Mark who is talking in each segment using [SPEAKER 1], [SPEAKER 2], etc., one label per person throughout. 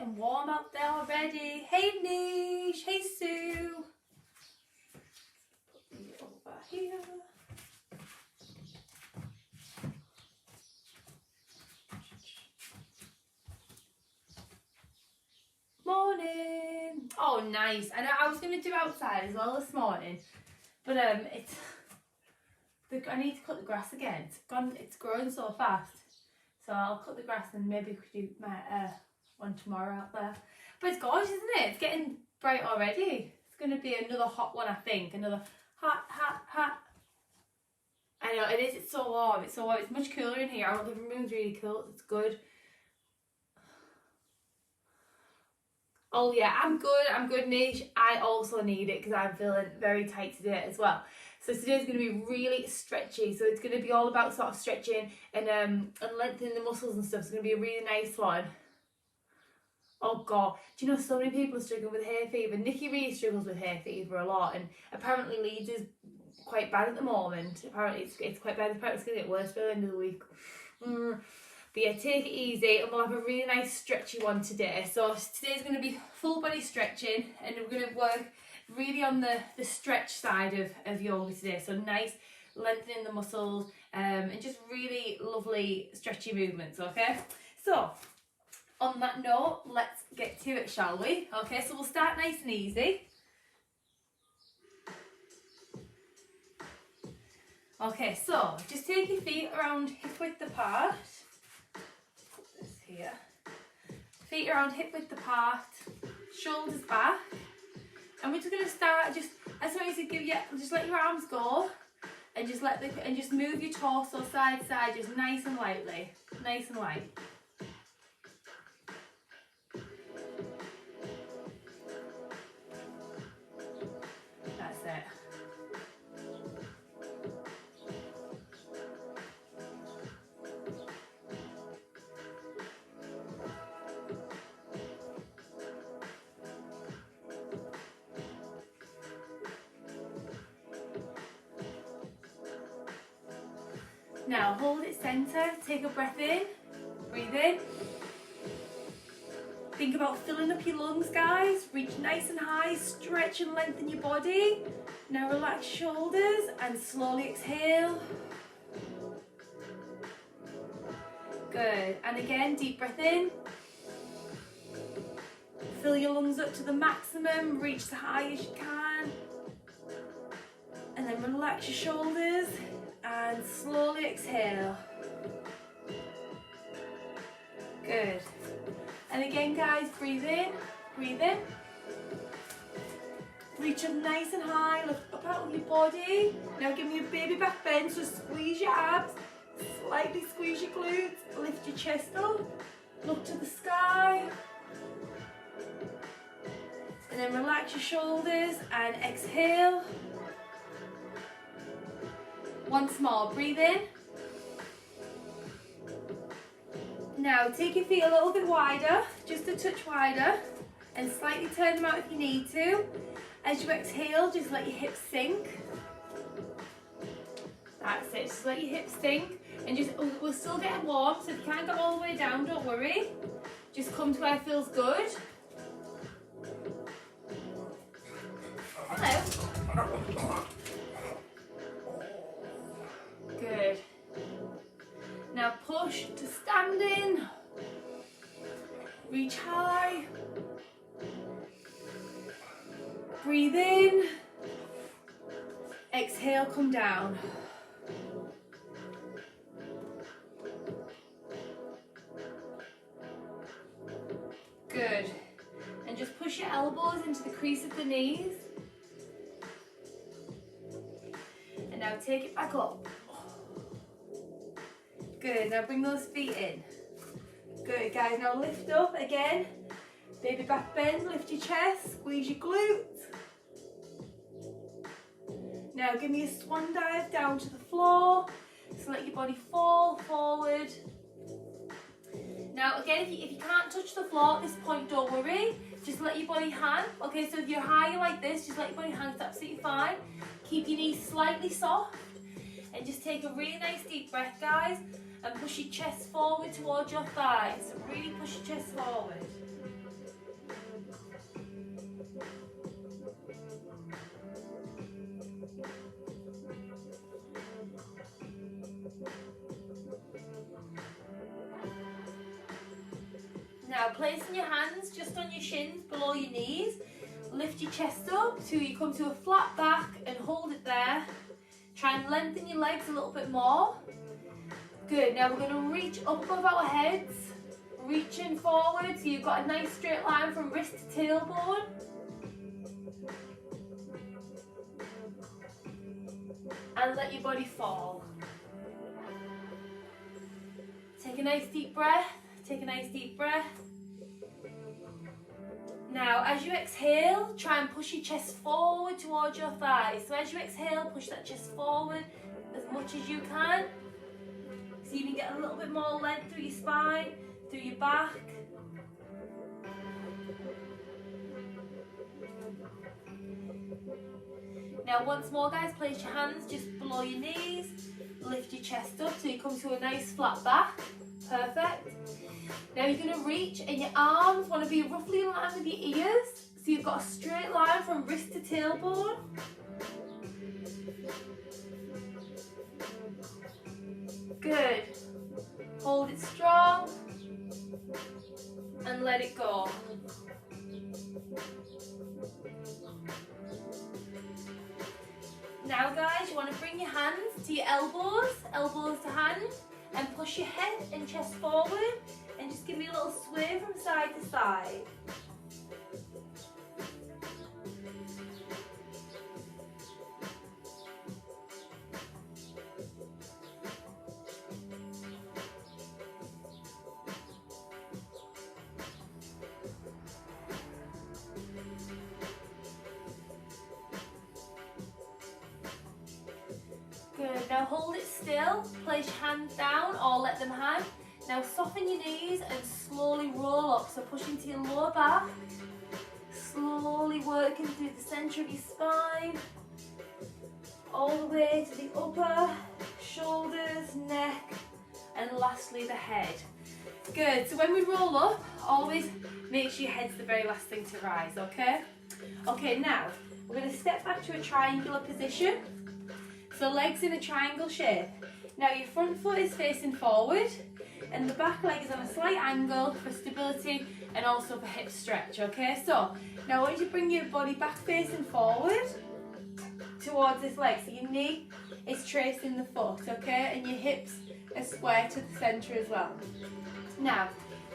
[SPEAKER 1] getting warm out there already. Hey Nish, hey Sue. Put me over here. Morning. Oh, nice. And I was going to do outside as well this morning, but I need to cut the grass again. It's growing so fast, so I'll cut the grass and maybe we could do my one tomorrow out there. But it's gorgeous, isn't it? It's getting bright already. It's going to be another hot one, I think. Another hot. I know it is. It's so warm. It's so warm. It's much cooler in here. Our living room's really cool. It's good. Oh yeah, I'm good Nish. I also need it because I'm feeling very tight today as well. So today's going to be really stretchy. So it's going to be all about sort of stretching and lengthening the muscles and stuff. It's going to be a really nice one. Oh God, do you know so many people are struggling with hay fever? Nikki really struggles with hay fever a lot, and apparently Leeds is quite bad at the moment. Apparently it's quite bad. Apparently it's going to get worse by the end of the week. But yeah, take it easy and we'll have a really nice stretchy one today. So today's going to be full body stretching, and we're going to work really on the stretch side of yoga today. So nice lengthening the muscles and just really lovely stretchy movements, okay? So on that note, let's get to it, shall we? Okay, so we'll start nice and easy. Okay, so just take your feet around hip width apart. Here. Feet around hip width apart, shoulders back, and we're just going to start. I just want you to just let your arms go, and just move your torso side to side, just nice and lightly, nice and light. That's it. Now hold it centre, take a breath in, breathe in. Think about filling up your lungs, guys. Reach nice and high, stretch and lengthen your body. Now relax shoulders and slowly exhale. Good, and again, deep breath in. Fill your lungs up to the maximum, reach as high as you can. And then relax your shoulders. And slowly exhale. Good. And again, guys, breathe in, breathe in. Reach up nice and high, lift up out of your body. Now give me a baby back bend, so squeeze your abs, slightly squeeze your glutes, lift your chest up, look to the sky. And then relax your shoulders and exhale. Once more, breathe in. Now take your feet a little bit wider, just a touch wider, and slightly turn them out if you need to. As you exhale, just let your hips sink. That's it, just let your hips sink. And we'll still get warm, so if you can't go all the way down, don't worry. Just come to where it feels good. Hello. Good. Now push to standing. Reach high. Breathe in. Exhale, come down. Good. And just push your elbows into the crease of the knees. And now take it back up. Good, now bring those feet in. Good, guys, now lift up again. Baby back bend, lift your chest, squeeze your glutes. Now give me a swan dive down to the floor. So let your body fall forward. Now again, if you can't touch the floor at this point, don't worry. Just let your body hang. Okay, so if you're higher like this, just let your body hang, it's absolutely fine. Keep your knees slightly soft. And just take a really nice deep breath, guys. And push your chest forward towards your thighs. So really push your chest forward. Now placing your hands just on your shins below your knees, lift your chest up till you come to a flat back and hold it there. Try and lengthen your legs a little bit more. Good, now we're going to reach up above our heads, reaching forward so you've got a nice straight line from wrist to tailbone. And let your body fall. Take a nice deep breath, take a nice deep breath. Now, as you exhale, try and push your chest forward towards your thighs. So as you exhale, push that chest forward as much as you can. So you can get a little bit more length through your spine, through your back. Now once more guys, place your hands just below your knees, lift your chest up so you come to a nice flat back. Perfect. Now you're going to reach and your arms want to be roughly in line with your ears, so you've got a straight line from wrist to tailbone. Good. Hold it strong and let it go. Now guys, you want to bring your hands to your elbows, elbows to hand, and push your head and chest forward and just give me a little sway from side to side. Good, now hold it still, place your hands down or let them hang. Now soften your knees and slowly roll up, so push into your lower back, slowly working through the centre of your spine, all the way to the upper, shoulders, neck, and lastly the head. Good, so when we roll up, always make sure your head's the very last thing to rise, okay? Okay, now we're going to step back to a triangular position. So legs in a triangle shape. Now your front foot is facing forward and the back leg is on a slight angle for stability and also for hip stretch, okay? So now I want you to bring your body back facing forward towards this leg. So your knee is tracing the foot, okay? And your hips are square to the centre as well. Now,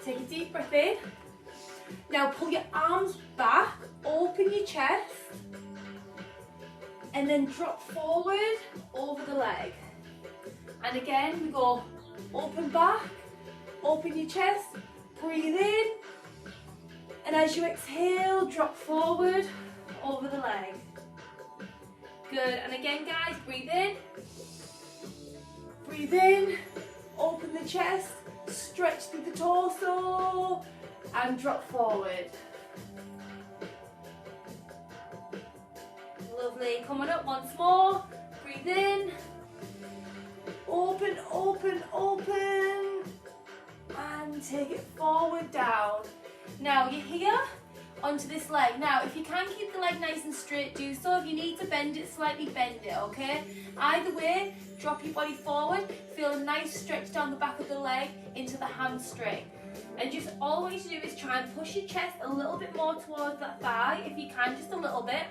[SPEAKER 1] take a deep breath in. Now pull your arms back, open your chest, and then drop forward over the leg. And again, we go open back, open your chest, breathe in, and as you exhale, drop forward over the leg. Good, and again guys, breathe in, open the chest, stretch through the torso, and drop forward. Lovely, coming up once more, breathe in, open, open, open, and take it forward down. Now you're here onto this leg. Now if you can keep the leg nice and straight, do so. If you need to bend it slightly, bend it, okay? Either way, drop your body forward, feel a nice stretch down the back of the leg into the hamstring. And just all I want you to do is try and push your chest a little bit more towards that thigh, if you can, just a little bit.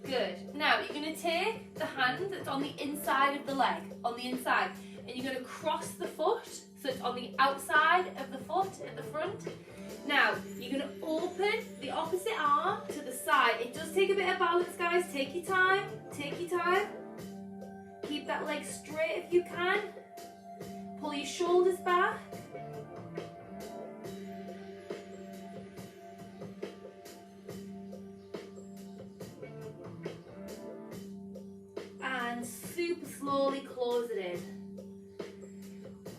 [SPEAKER 1] Good. Now you're going to take the hand that's on the inside of the leg, on the inside, and you're going to cross the foot, so it's on the outside of the foot at the front. Now you're going to open the opposite arm to the side. It does take a bit of balance, guys. Take your time. Take your time. Keep that leg straight if you can. Pull your shoulders back. Super slowly close it in.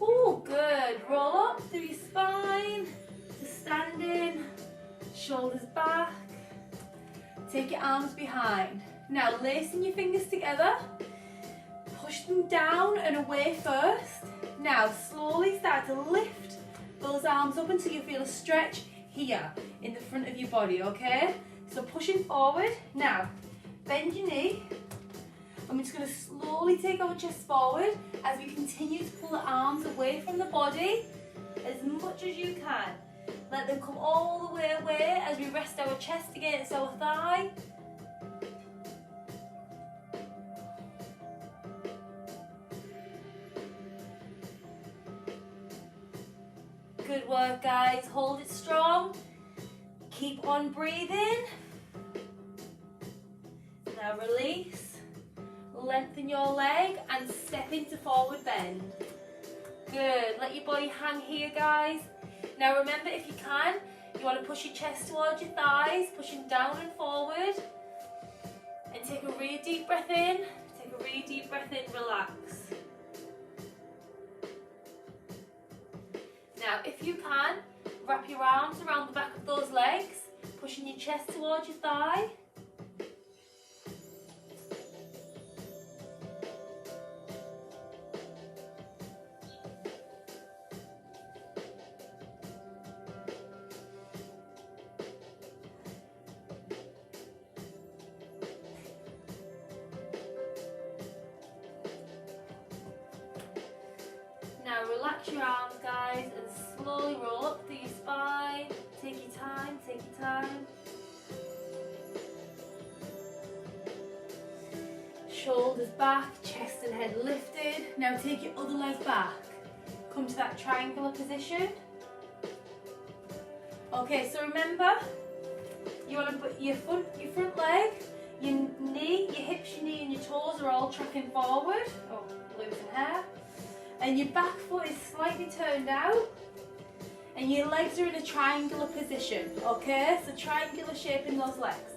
[SPEAKER 1] Oh, good. Roll up through your spine to standing, shoulders back. Take your arms behind. Now lacing your fingers together, push them down and away first. Now slowly start to lift those arms up until you feel a stretch here in the front of your body, okay? So pushing forward. Now bend your knee. I'm just going to slowly take our chest forward as we continue to pull the arms away from the body as much as you can. Let them come all the way away as we rest our chest against our thigh. Good work, guys. Hold it strong. Keep on breathing. Now release. Lengthen your leg and step into forward bend. Good. Let your body hang here, guys. Now remember, if you can, you want to push your chest towards your thighs, pushing down and forward. And take a really deep breath in. Take a really deep breath in. Relax. Now, if you can, wrap your arms around the back of those legs, pushing your chest towards your thigh. Now relax your arms, guys, and slowly roll up through your spine. Take your time, take your time. Shoulders back, chest and head lifted. Now take your other leg back. Come to that triangular position. Okay, so remember, you want to put your front leg, your knee, your hips, your knee and your toes are all tracking forward. Oh, losing hair. And your back foot is slightly turned out and your legs are in a triangular position, okay? So triangular shape in those legs.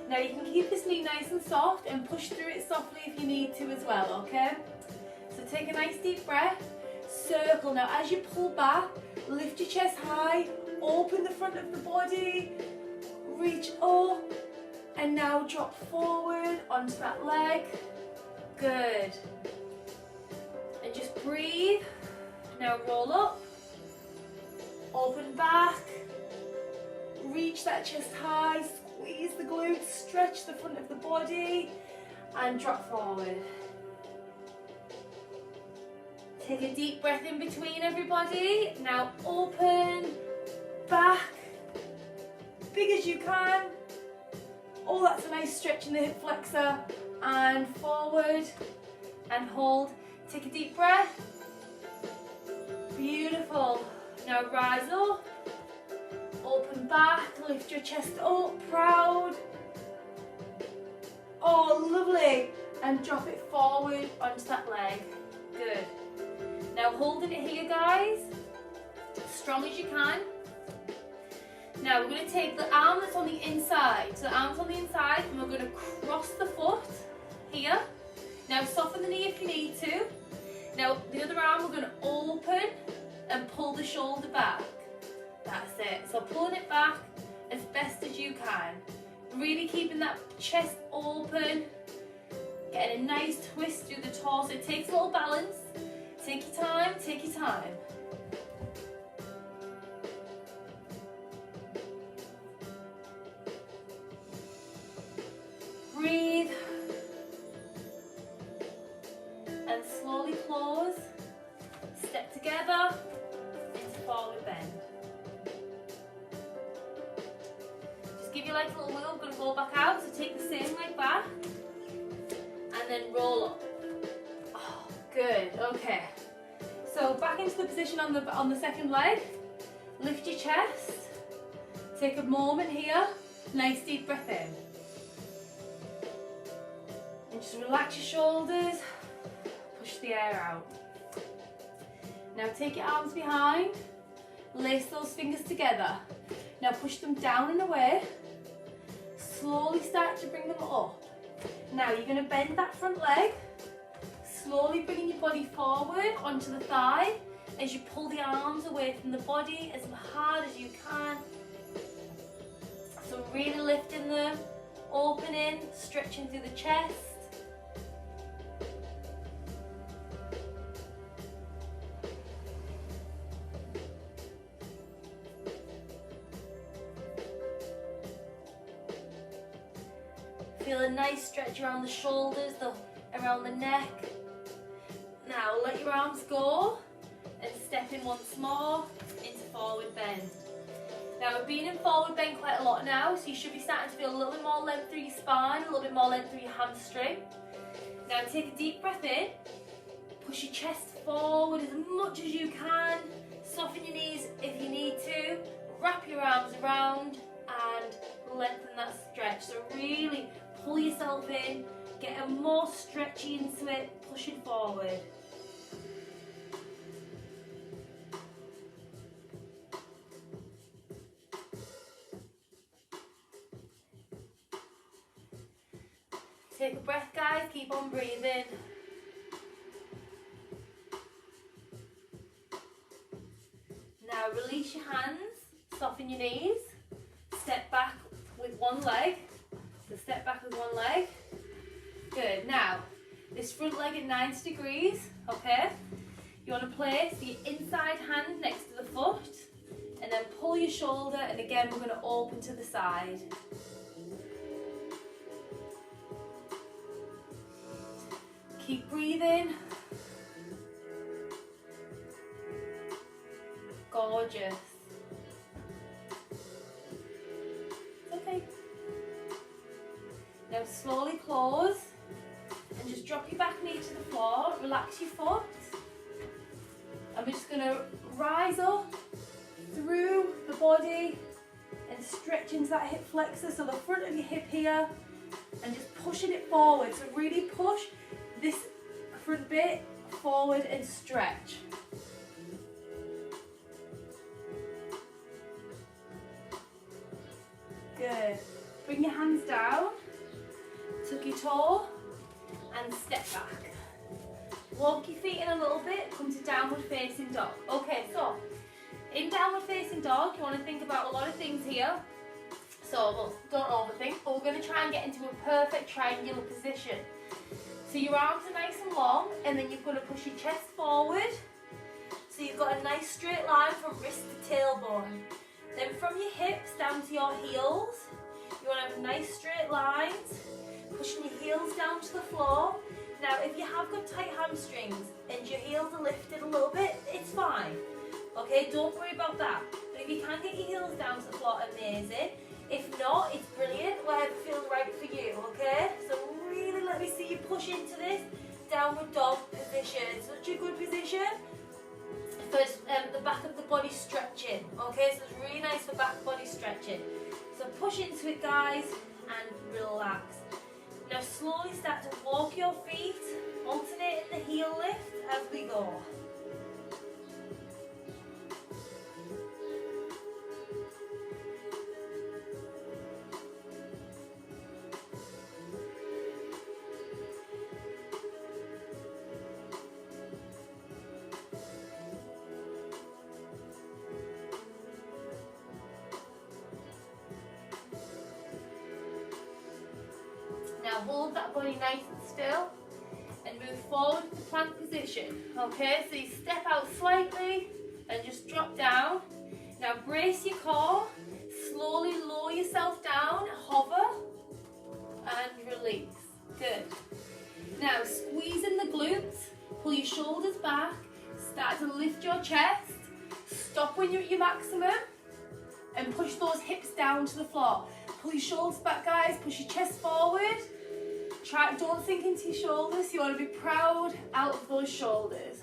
[SPEAKER 1] Now you can keep this knee nice and soft and push through it softly if you need to as well, okay? So take a nice deep breath, circle. Now as you pull back, lift your chest high, open the front of the body, reach up and now drop forward onto that leg. Good. And just breathe. Now roll up, open back, reach that chest high, squeeze the glutes, stretch the front of the body and drop forward. Take a deep breath in between, everybody. Now open, back, big as you can. Oh, that's a nice stretch in the hip flexor. And forward and hold. Take a deep breath. Beautiful. Now rise up. Open back. Lift your chest up. Proud. Oh, lovely. And drop it forward onto that leg. Good. Now holding it here, guys. As strong as you can. Now we're going to take the arm that's on the inside. So the arm's on the inside and we're going to cross the foot here. Now soften the knee if you need to. Now the other arm we're going to open and pull the shoulder back. That's it. So pulling it back as best as you can. Really keeping that chest open. Getting a nice twist through the torso. It takes a little balance. Take your time, take your time. Breathe. And slowly close. Step together into forward bend. Just give your legs a little wiggle. We're going to go back out. So take the same leg back. And then roll up. Oh, good. Okay. So back into the position on the second leg. Lift your chest. Take a moment here. Nice deep breath in. And just relax your shoulders. Push the air out. Now take your arms behind. Lace those fingers together. Now push them down and away. Slowly start to bring them up. Now you're going to bend that front leg. Slowly bringing your body forward onto the thigh as you pull the arms away from the body as hard as you can. So really lifting them, opening, stretching through the chest. Feel a nice stretch around the shoulders, around the neck. Now let your arms go and step in once more into forward bend. Now we've been in forward bend quite a lot now, so you should be starting to feel a little bit more length through your spine, a little bit more length through your hamstring. Now take a deep breath in, push your chest forward as much as you can, soften your knees if you need to, wrap your arms around and lengthen that stretch. So really pull yourself in, get a more stretchy into it, pushing forward. Take a breath, guys, keep on breathing. Now release your hands, soften your knees, step back with one leg. So step back with one leg. Good. Now, this front leg at 90 degrees, okay? You want to place the inside hand next to the foot and then pull your shoulder, and again we're going to open to the side. Keep breathing. Gorgeous. It's okay. Now slowly close and just drop your back knee to the floor, relax your foot. And we're just going to rise up through the body and stretch into that hip flexor, so the front of your hip here, and just pushing it forward. So really push this front bit forward and stretch. Good. Bring your hands down, tuck your toe and step back. Walk your feet in a little bit, come to downward facing dog. Okay, so in downward facing dog you want to think about a lot of things here. So well, don't overthink, but we're going to try and get into a perfect triangular position. So your arms are nice and long, and then you're going to push your chest forward. So you've got a nice straight line from wrist to tailbone. Then from your hips down to your heels, you want to have nice straight lines, pushing your heels down to the floor. Now if you have got tight hamstrings and your heels are lifted a little bit, it's fine. Okay, don't worry about that. But if you can get your heels down to the floor, amazing. If not, it's brilliant, whatever feels right for you, okay? So really let me see you push into this downward dog position. Such a good position for the back of the body stretching, okay? So it's really nice for back body stretching. So push into it, guys, and relax. Now slowly start to walk your feet, alternating the heel lift as we go. Now hold that body nice and still and move forward to plank position. Okay, so you step out slightly and just drop down. Now brace your core, slowly lower yourself down, hover and release. Good. Now squeeze in the glutes, pull your shoulders back, start to lift your chest, stop when you're at your maximum and push those hips down to the floor. Pull your shoulders back, guys, push your chest forward. Don't sink into your shoulders, you want to be proud out of those shoulders.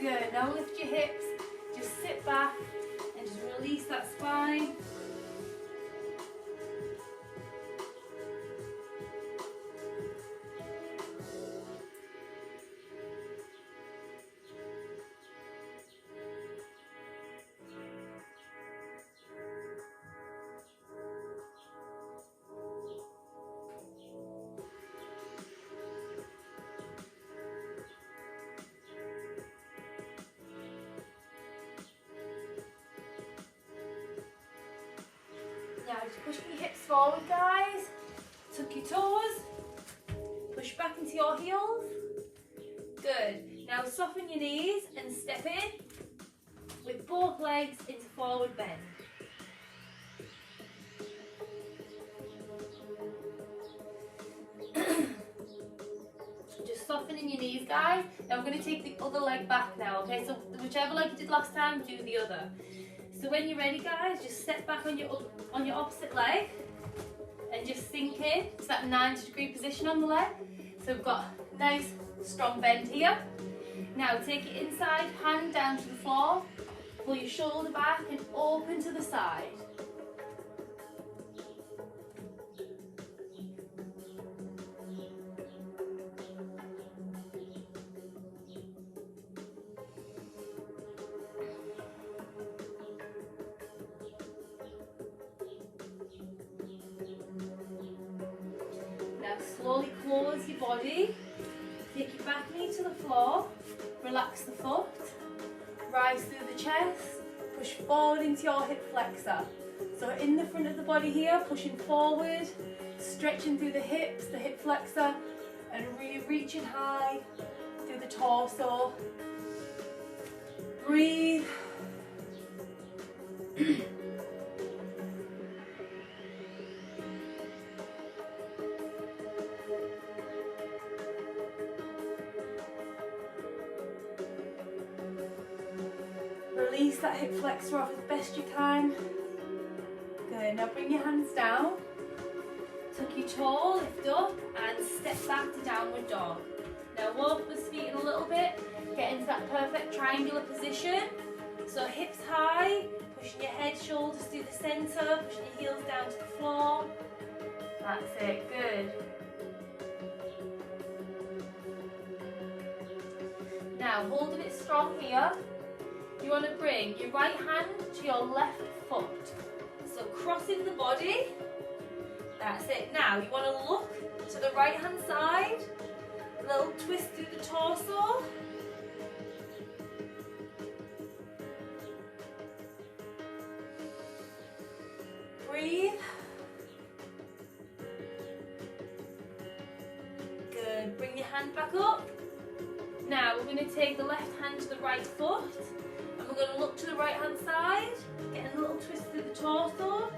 [SPEAKER 1] Good, now lift your hips, just sit back and just release that spine. Now just push your hips forward, guys. Tuck your toes. Push back into your heels. Now soften your knees and step in with both legs into forward bend. Just softening your knees, guys. Now we're going to take the other leg back now, okay? So whichever leg you did last time, do the other. So when you're ready, guys, just step back on your opposite leg and just sink in to that 90-degree position on the leg. So we've got nice strong bend here. Now take it inside, hand down to the floor, pull your shoulder back and open to the side. Now slowly close your body, take your back knee to the floor, relax the foot, rise through the chest, push forward into your hip flexor. So in the front of the body here, pushing forward, stretching through the hips, the hip flexor, and really reaching high through the torso. Breathe. Release that hip flexor off as best you can. Good, now bring your hands down. Tuck your toe, lift up and step back to downward dog. Now walk the feet in a little bit, get into that perfect triangular position. So hips high, pushing your head, shoulders through the centre, pushing your heels down to the floor. That's it, good. Now holding it strong here. You want to bring your right hand to your left foot. So crossing the body. That's it. Now you want to look to the right hand side. A little twist through the torso. Breathe. Good. Bring your hand back up. Now we're going to take the left hand to the right foot. And we're going to look to the right hand side, getting a little twist through the torso.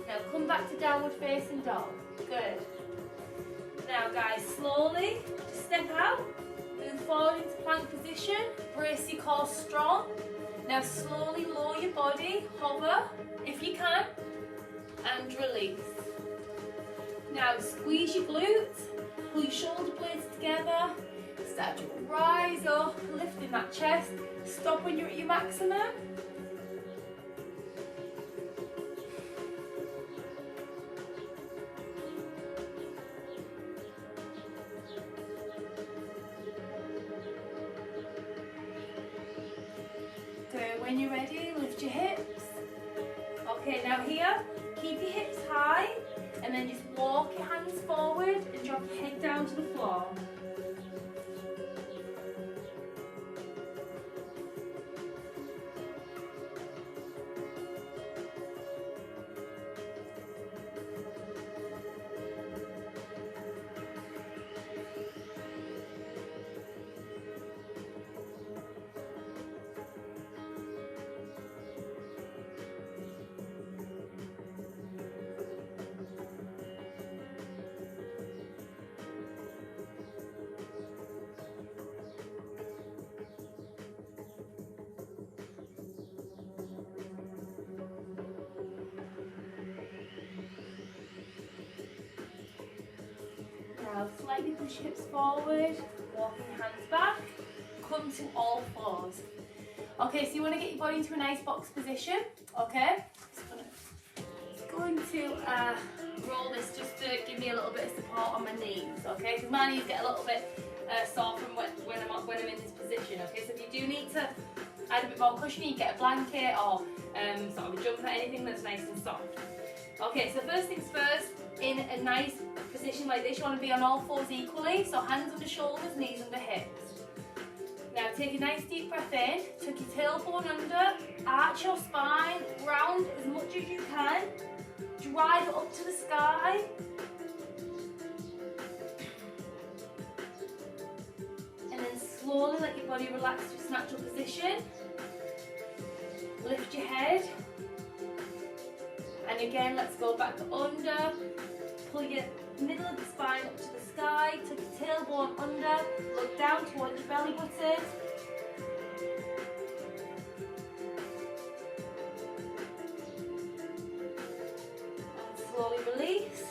[SPEAKER 1] Now come back to downward facing dog. Good. Now guys, slowly, just step out. Move forward into plank position, brace your core strong. Now slowly lower your body, hover if you can, and release. Now squeeze your glutes, pull your shoulder blades together, start to rise up, lifting that chest. Stop when you're at your maximum. When you're ready, lift your hips. Okay, now here, keep your hips high and then just walk your hands forward and drop your head down to the floor. Now slightly push hips forward, walking your hands back, come to all fours. Okay, so you want to get your body into a nice box position, okay? Just going to roll this just to give me a little bit of support on my knees, okay? Because my knees get a little bit sore from when I'm in this position, okay? So if you do need to add a bit more cushion, you get a blanket or sort of a jumper, anything that's nice and soft. Okay, so first things first, in a nice position like this, you want to be on all fours equally, so hands under shoulders, knees under hips. take a nice deep breath in, tuck your tailbone under, arch your spine, round as much as you can, drive it up to the sky. And then slowly let your body relax to its natural position. Lift your head. And again, let's go back under. Pull your middle of the spine up to the sky, tuck your tailbone under, look down towards your belly button. And slowly release.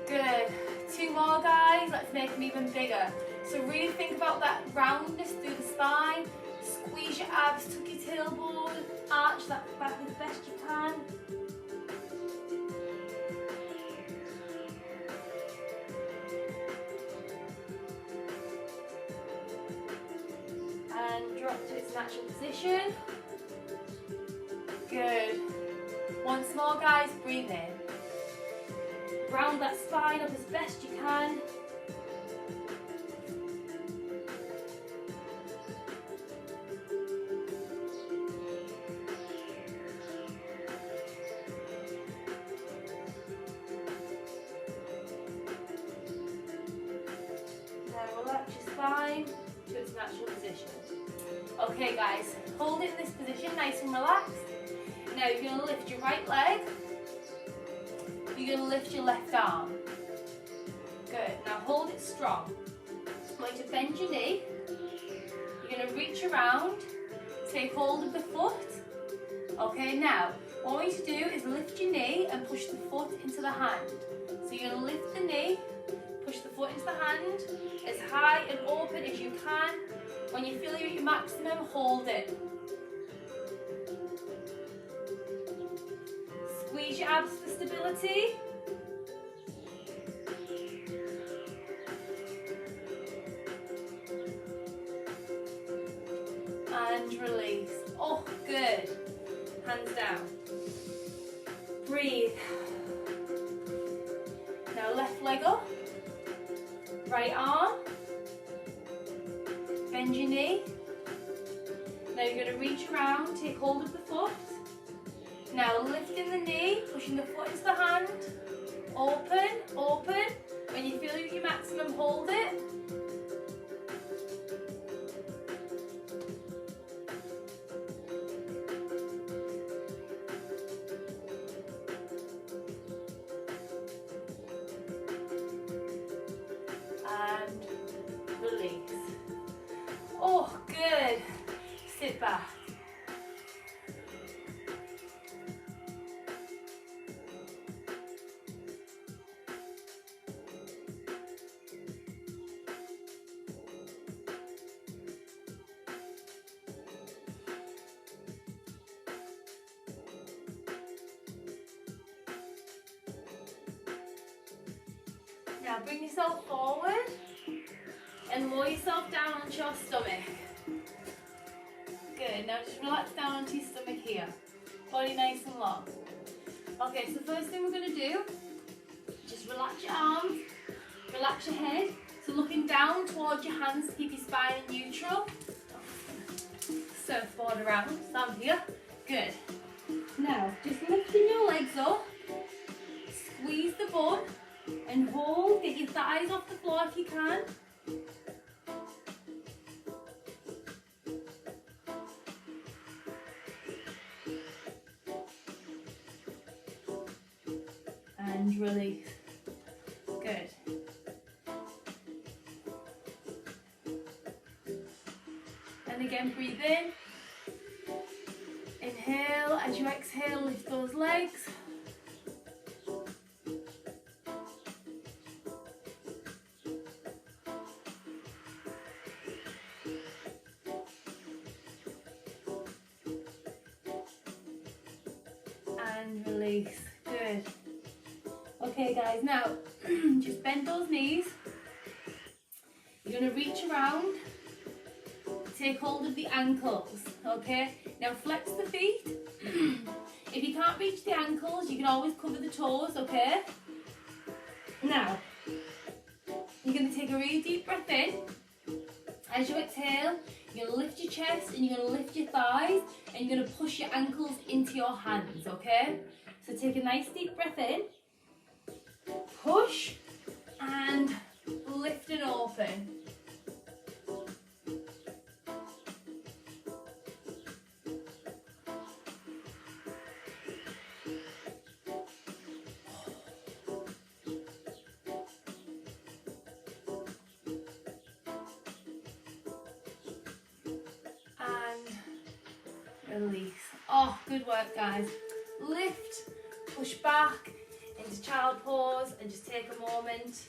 [SPEAKER 1] Good. 2 more, guys. Let's make them even bigger. So really think about that roundness through the spine. Squeeze your abs, tuck your tailbone, arch that back as best you can. And drop to its natural position. Good. Once more, guys, breathe in. Round that spine up as best you can. Now relax your spine to its natural position. Okay, guys, hold it in this position, nice and relaxed. Now you're going to lift your right leg. You're going to lift your left arm. Good. Now hold it strong. I want you to bend your knee. You're going to reach around, take hold of the foot. Okay, now what I want you to do is lift your knee and push the foot into the hand. So you're going to lift the knee, push the foot into the hand as high and open as you can. When you feel you're at your maximum, hold it. Squeeze your abs for stability. And release. Oh, good. Hands down. Breathe. Now left leg up. Right arm. Bend your knee. Now you're going to reach around, take hold of the foot. Now lifting the knee, pushing the foot into the hand. Open, open. When you feel your maximum, hold it. And release. Oh, good. Sit back. Now bring yourself forward and lower yourself down onto your stomach. Good, now just relax down onto your stomach here. Body nice and long. Okay, so first thing we're going to do, just relax your arms, relax your head. So looking down towards your hands to keep your spine in neutral. Surfboard around, stand here. Good. Now, just lifting your legs up, squeeze the bum, and hold, get your thighs off the floor if you can. And release. Good. And again, breathe in. Inhale, as you exhale, lift those legs. And release. Good. Okay guys, now just bend those knees. You're going to reach around, take hold of the ankles, okay? Now flex the feet. If you can't reach the ankles, you can always cover the toes, okay? Now, you're going to take a really deep breath in, and as you exhale, you're going to lift your chest and you're going to lift your thighs and you're going to push your ankles into your hands, okay? So take a nice deep breath in, push and lift and open. Release. Oh, good work, guys. Lift, push back into child pose and just take a moment.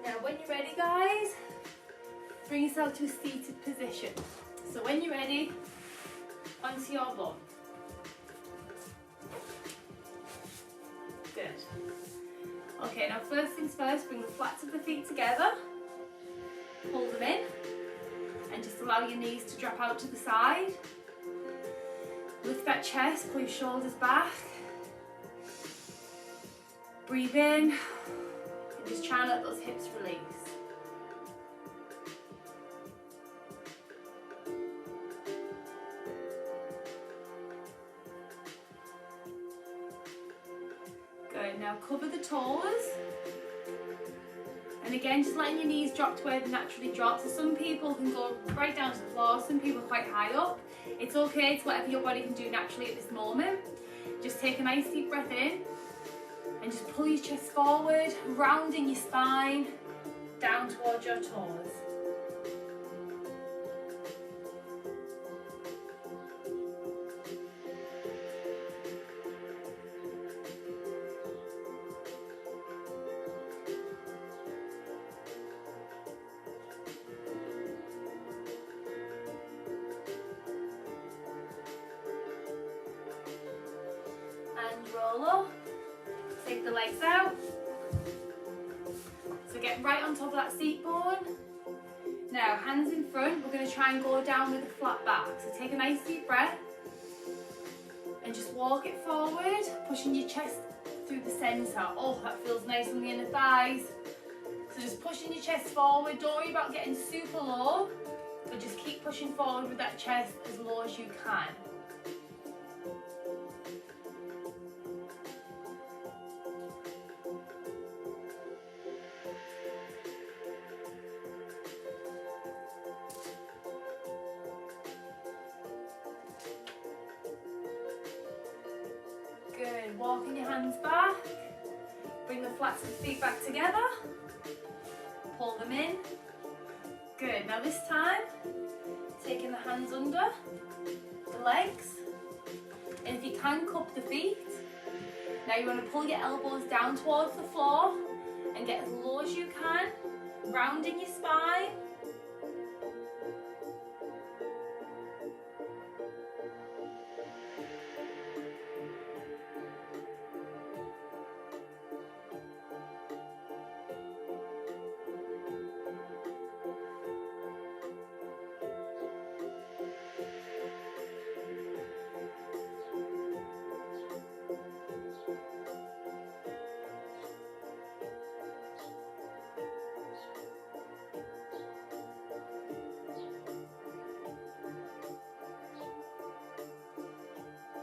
[SPEAKER 1] Now when you're ready, guys, bring yourself to a seated position. So when you're ready, onto your bum. Good. Okay, now first things first, bring the flats of the feet together, pull them in, and just allow your knees to drop out to the side. Lift that chest, pull your shoulders back. Breathe in. Just try and let those hips release. Good, now cover the toes. And again, just letting your knees drop to where they naturally drop. So some people can go right down to the floor, some people quite high up. It's okay, it's whatever your body can do naturally at this moment. Just take a nice deep breath in. And just pull your chest forward, rounding your spine, down towards your toes. And roll up. Take the legs out. So get right on top of that seat bone. Now, hands in front, we're going to try and go down with a flat back. So take a nice deep breath and just walk it forward, pushing your chest through the centre. Oh, that feels nice on the inner thighs. So just pushing your chest forward. Don't worry about getting super low, but just keep pushing forward with that chest as low as you can. Good, walking your hands back, bring the flats of the feet back together, pull them in. Good, now this time, taking the hands under the legs, and if you can, cup the feet. Now you want to pull your elbows down towards the floor and get as low as you can, rounding your spine.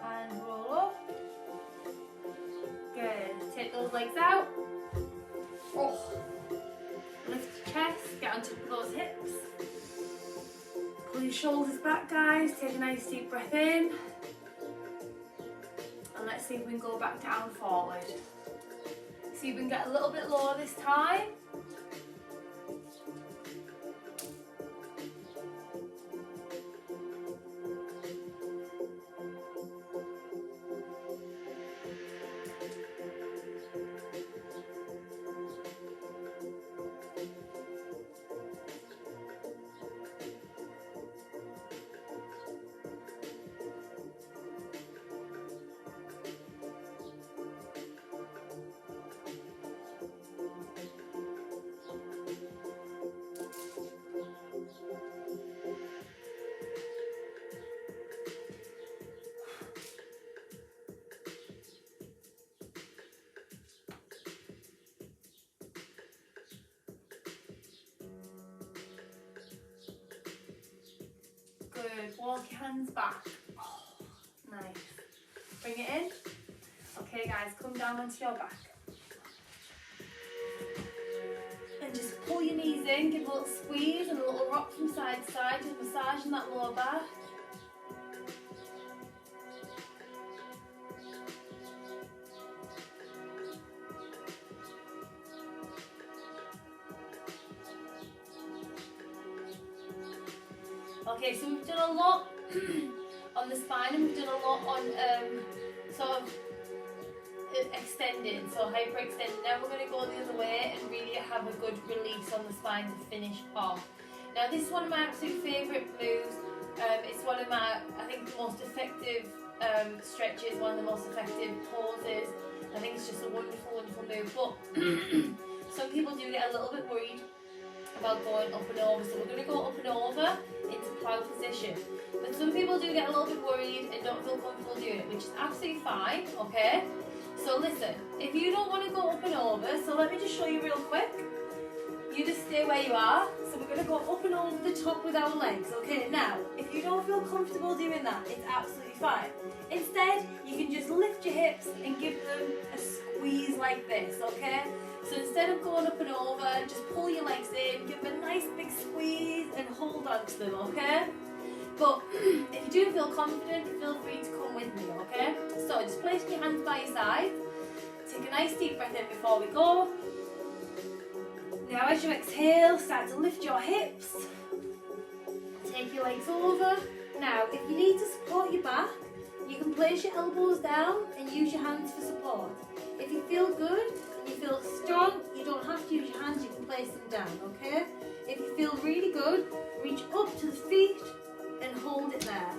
[SPEAKER 1] And roll up. Good. Take those legs out. Oh. Lift your chest. Get on top of those hips. Pull your shoulders back, guys. Take a nice deep breath in. And let's see if we can go back down forward. See if we can get a little bit lower this time. Good. Walk your hands back. Oh, nice. Bring it in. Okay guys, come down onto your back. And just pull your knees in, give a little squeeze and a little rock from side to side, just massaging that lower back. Okay, so we've done a lot on the spine and we've done a lot on sort of extending, so hyperextending. Now we're going to go the other way and really have a good release on the spine to finish off. Now this is one of my absolute favourite moves. It's one of my, I think, the most effective stretches, one of the most effective poses. I think it's just a wonderful, wonderful move. But some people do get a little bit worried about going up and over, so we're going to go up and over into plough position. But some people do get a little bit worried and don't feel comfortable doing it, which is absolutely fine, okay? So listen, if you don't want to go up and over, so let me just show you real quick. You just stay where you are. So we're going to go up and over the top with our legs, okay? Now, if you don't feel comfortable doing that, it's absolutely fine. Instead, you can just lift your hips and give them a squeeze like this, okay? So instead of going up and over, just pull your legs in, give them a nice big squeeze and hold on to them, okay? But if you do feel confident, feel free to come with me, okay? So just place your hands by your side. Take a nice deep breath in before we go. Now as you exhale, start to lift your hips. Take your legs over. Now if you need to support your back, you can place your elbows down and use your hands for support. If you feel good and you feel strong, you don't have to use your hands, you can place them down, okay? If you feel really good, reach up to the feet and hold it there.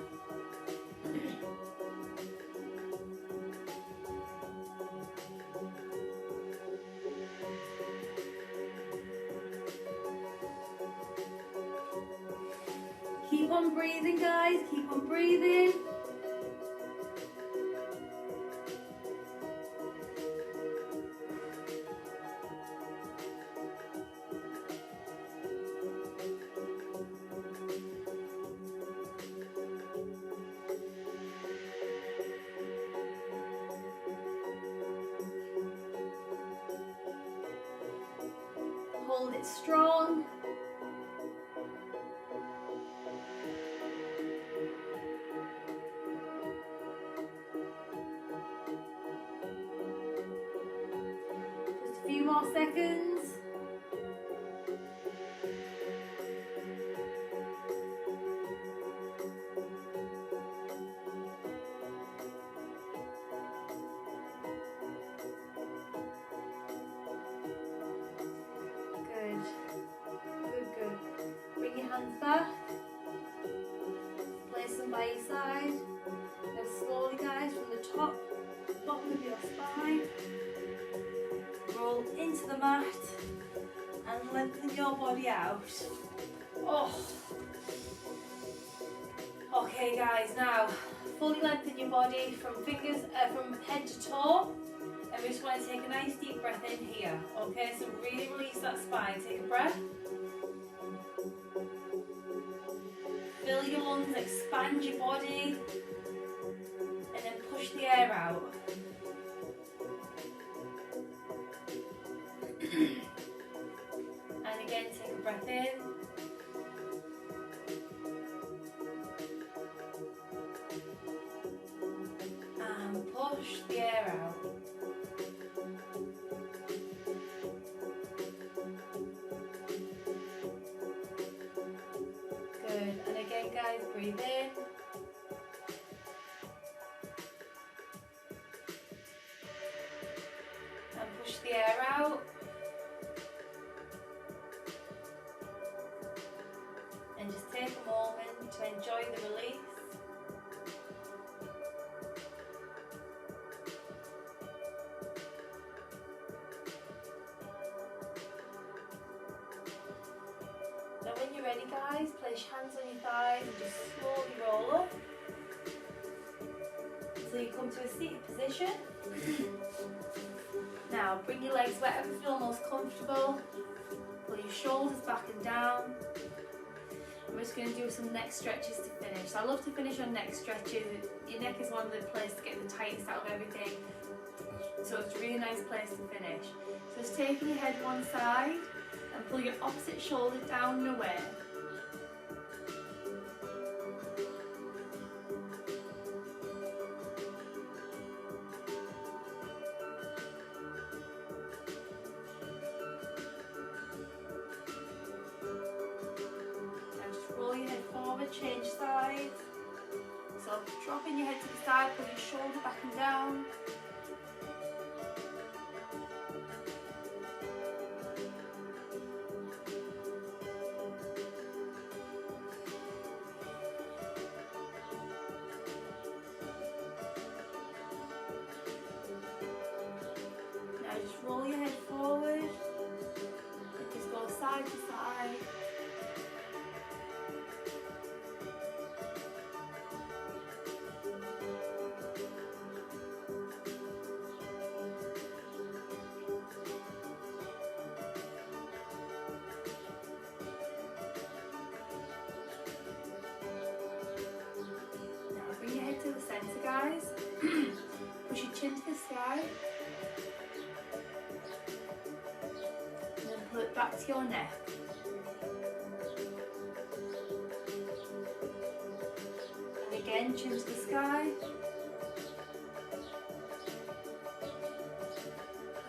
[SPEAKER 1] Keep on breathing, guys, keep on breathing. Hold it strong. Just a few more seconds. Bring your hands back, place them by your side. Now slowly, guys, from the top, bottom of your spine, roll into the mat and lengthen your body out. Oh. Okay, guys, now fully lengthen your body from fingers, from head to toe. And we're just going to take a nice deep breath in here. Okay, so really release that spine. Take a breath. Fill your lungs, expand your body, and then push the air out. And again, take a breath in. And push the air out. Guys, breathe in and push the air out, and just take a moment to enjoy the release. Now when you're ready, guys, place your hands on your thighs and just slowly roll up until you come to a seated position. Now bring your legs wherever you feel most comfortable. Pull your shoulders back and down. I'm just going to do some neck stretches to finish. So I love to finish on neck stretches. Your neck is one of the places to get the tightest out of everything. So it's a really nice place to finish. So just taking your head one side and pull your opposite shoulder down and away. Roll your head forward, change sides. So dropping your head to the side, pull your shoulder back and down. Now just roll your head forward. And just go side to side. To the centre, guys. Push your chin to the sky. And then pull it back to your neck. And again, chin to the sky.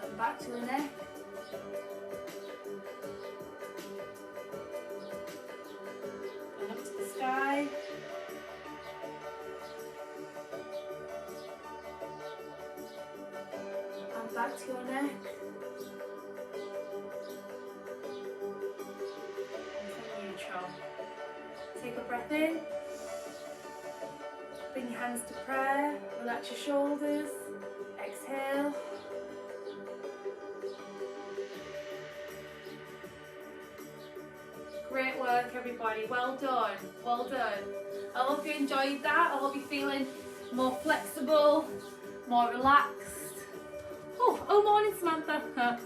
[SPEAKER 1] And back to the neck. And up to the sky. Back to your neck. And neutral. Take a breath in. Bring your hands to prayer. Relax your shoulders. Exhale. Great work, everybody. Well done. Well done. I hope you enjoyed that. I hope you're feeling more flexible, more relaxed. Oh, morning, Samantha.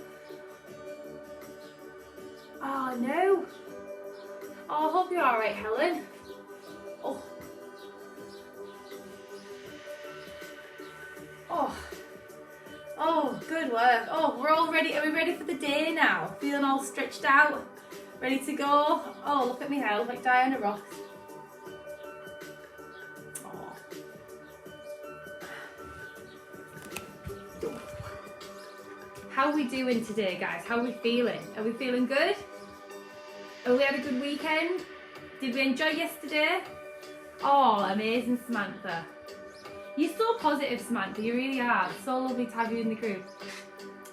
[SPEAKER 1] Oh, no. Oh, I hope you're all right, Helen. Oh. Oh. Oh, good work. Oh, we're all ready. Are we ready for the day now? Feeling all stretched out? Ready to go? Oh, look at me hair. I look like Diana Ross. How are we doing today, guys? How are we feeling? Are we feeling good? Have we had a good weekend? Did we enjoy yesterday? Oh, amazing, Samantha. You're so positive, Samantha. You really are. It's so lovely to have you in the group.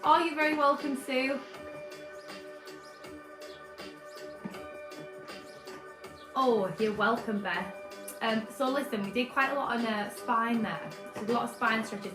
[SPEAKER 1] Oh, you're very welcome, Sue. Oh, you're welcome, Beth. So listen, we did quite a lot on spine there. So a lot of spine stretches.